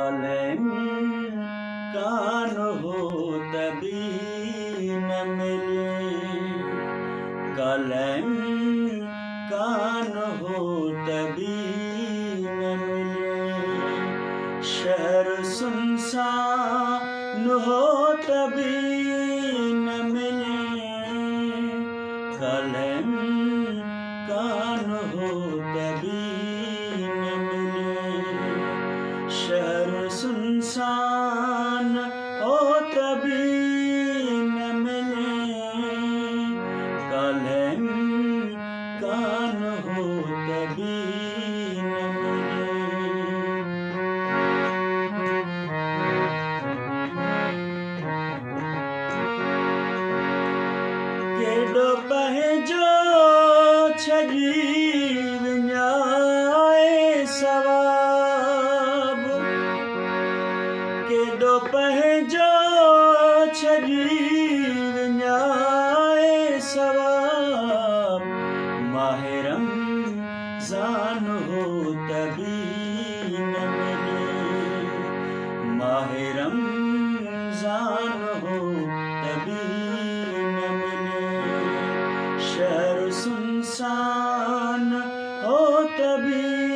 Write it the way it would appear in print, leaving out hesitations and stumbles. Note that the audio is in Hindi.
कलम कान हो तभी न मिले, कलम कान हो तभी न मिले। शहर सुनसान हो तभी न मिले, कलम कान हो तभी न मिले। शहर सुनसान हो तभी न मिले, कलम कान हो तभी न मिले। केॾो पंहिंजो छॾी विञाए सवाब, केॾो पंहिंजो छॾी विञाए सवाब। माहे रमज़ान हो तभी न मिले, माहे रमज़ान हो तभी न मिले। शहर सुनसान हो तभी